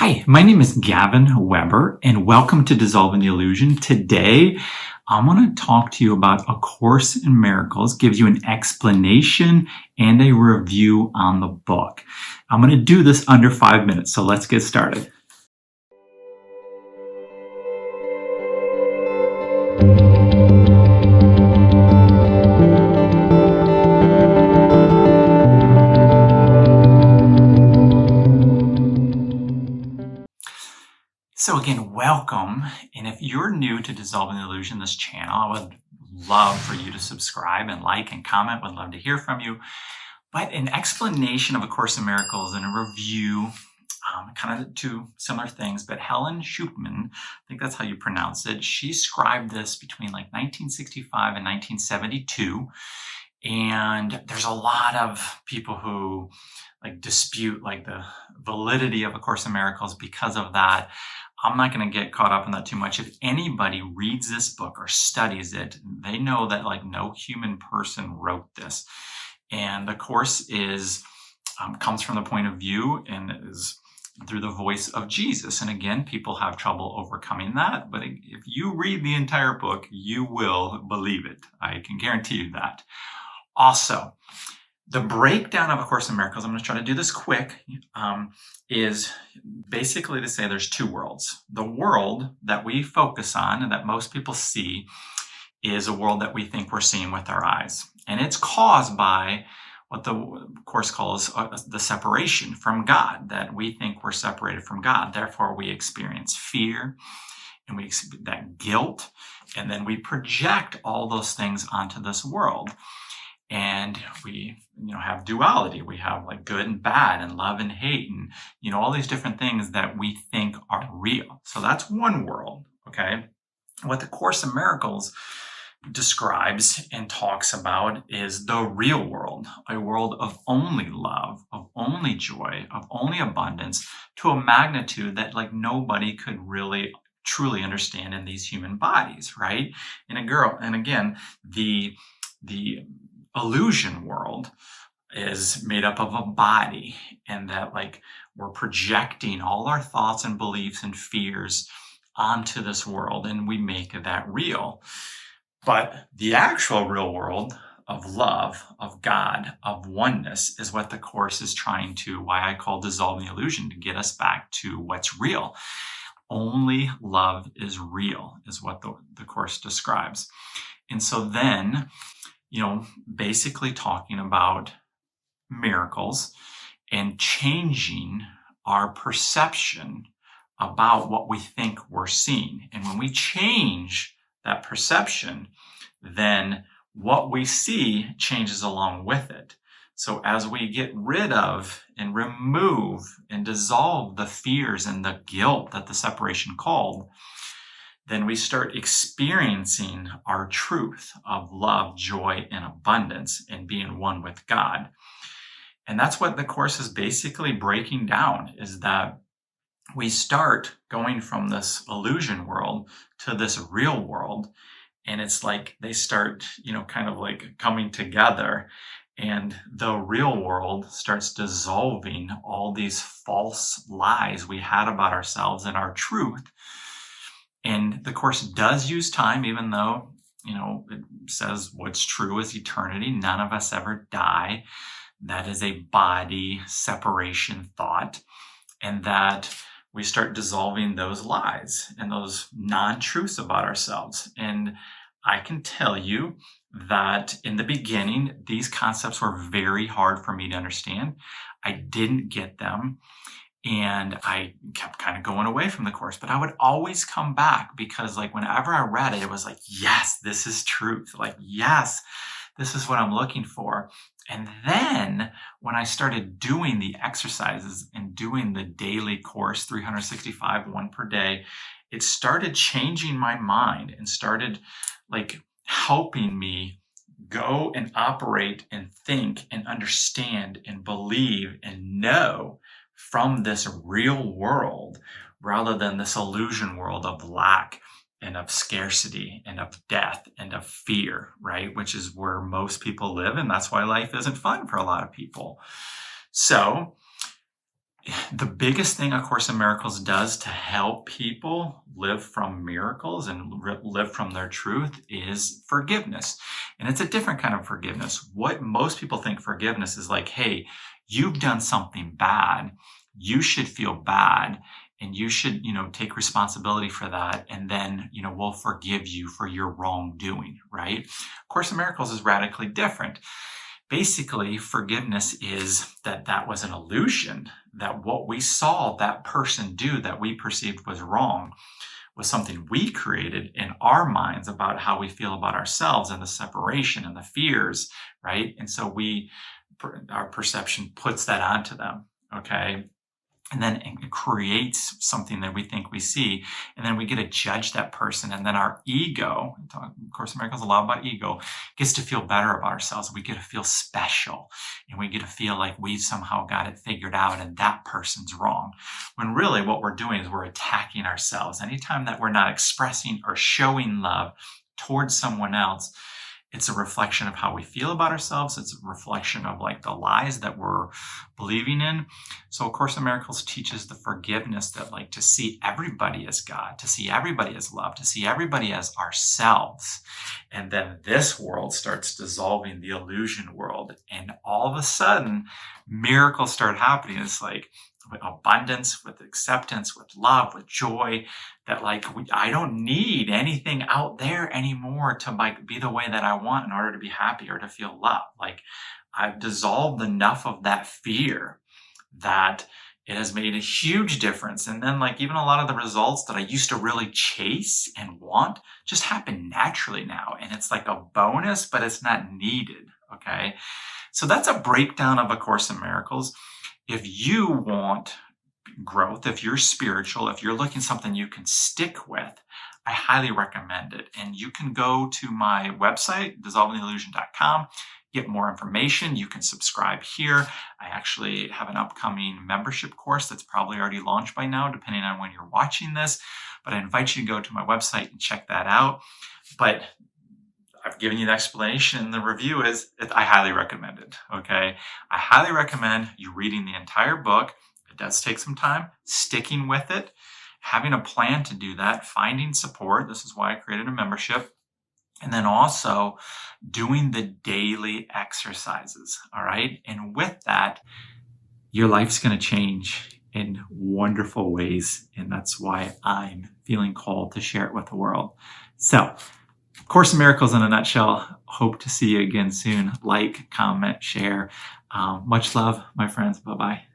Hi, my name is Gavin Weber, and welcome to Dissolving the Illusion. Today, I want to talk to you about A Course in Miracles, gives you an explanation and a review on the book. I'm going to do this under 5 minutes, so let's get started. So again, welcome. And if you're new to Dissolving the Illusion, this channel, I would love for you to subscribe and like and comment. Would love to hear from you. But an explanation of A Course in Miracles and a review, kind of two similar things. But Helen Schucman, I think that's how you pronounce it, she scribed this between like 1965 and 1972. And there's a lot of people who dispute the validity of A Course in Miracles because of that. I'm not going to get caught up in that too much. If anybody reads this book or studies it, they know that no human person wrote this. And the Course is comes from the point of view and is through the voice of Jesus. And again, people have trouble overcoming that. But if you read the entire book, you will believe it. I can guarantee you that. Also, the breakdown of A Course in Miracles, I'm going to try to do this quick, is basically to say there's two worlds. The world that we focus on and that most people see is a world that we think we're seeing with our eyes. And it's caused by what the Course calls the separation from God, that we think we're separated from God. Therefore, we experience fear and we experience that guilt, and then we project all those things onto this world. And we, have duality. We have good and bad and love and hate and, all these different things that we think are real. So that's one world, okay? What the Course in Miracles describes and talks about is the real world, a world of only love, of only joy, of only abundance, to a magnitude that nobody could really truly understand in these human bodies, right? And again, the illusion world is made up of a body, and that we're projecting all our thoughts and beliefs and fears onto this world, and we make that real. But the actual real world of love, of God, of oneness is what the Course is trying to, why I call Dissolving the Illusion, to get us back to what's real. Only love is real, is what the Course describes. And so then, basically talking about miracles and changing our perception about what we think we're seeing. And when we change that perception, then what we see changes along with it. So as we get rid of and remove and dissolve the fears and the guilt that the separation called, then we start experiencing our truth of love, joy, and abundance, and being one with God. And that's what the Course is basically breaking down, is that we start going from this illusion world to this real world. And it's they start, coming together, and the real world starts dissolving all these false lies we had about ourselves and our truth. And the Course does use time, even though, it says what's true is eternity. None of us ever die. That is a body separation thought. And that we start dissolving those lies and those non-truths about ourselves. And I can tell you that in the beginning, these concepts were very hard for me to understand. I didn't get them. And I kept kind of going away from the Course, but I would always come back because whenever I read it, it was yes, this is truth. Yes, this is what I'm looking for. And then when I started doing the exercises and doing the daily course, 365, one per day, it started changing my mind and started helping me go and operate and think and understand and believe and know from this real world rather than this illusion world of lack and of scarcity and of death and of fear, right? Which is where most people live. And that's why life isn't fun for a lot of people. So The biggest thing A Course in Miracles does to help people live from miracles and live from their truth is forgiveness. And it's a different kind of forgiveness. What most people think forgiveness is like, hey, you've done something bad. You should feel bad and you should, take responsibility for that. And then, we'll forgive you for your wrongdoing, right? A Course in Miracles is radically different. Basically, forgiveness is that was an illusion, that what we saw that person do that we perceived was wrong was something we created in our minds about how we feel about ourselves and the separation and the fears, right? And so our perception puts that onto them, okay? And then it creates something that we think we see. And then we get to judge that person. And then our ego, of course, Miracles a lot about ego, gets to feel better about ourselves. We get to feel special. And we get to feel like we've somehow got it figured out and that person's wrong. When really what we're doing is we're attacking ourselves. Anytime that we're not expressing or showing love towards someone else, it's a reflection of how we feel about ourselves. It's a reflection of like the lies that we're believing in. So A Course in Miracles teaches the forgiveness that like to see everybody as God, to see everybody as love, to see everybody as ourselves. And then this world starts dissolving the illusion world. And all of a sudden, miracles start happening. It's like with abundance, with acceptance, with love, with joy, that like I don't need anything out there anymore to like be the way that I want in order to be happy or to feel love. Like I've dissolved enough of that fear that it has made a huge difference. And then like even a lot of the results that I used to really chase and want just happen naturally now. And it's like a bonus, but it's not needed. Okay. So that's a breakdown of A Course in Miracles. If you want growth, if you're spiritual, if you're looking something you can stick with, I highly recommend it. And you can go to my website, dissolvingtheillusion.com, get more information. You can subscribe here. I actually have an upcoming membership course that's probably already launched by now, depending on when you're watching this. But I invite you to go to my website and check that out. But I've given you the explanation, and the review is I highly recommend it, okay? I highly recommend you reading the entire book. It does take some time, sticking with it, having a plan to do that, finding support. This is why I created a membership. And then also doing the daily exercises, all right? And with that, your life's going to change in wonderful ways. And that's why I'm feeling called to share it with the world. So, Course in Miracles in a nutshell. Hope to see you again soon. Like, comment, share. Much love, my friends. Bye-bye.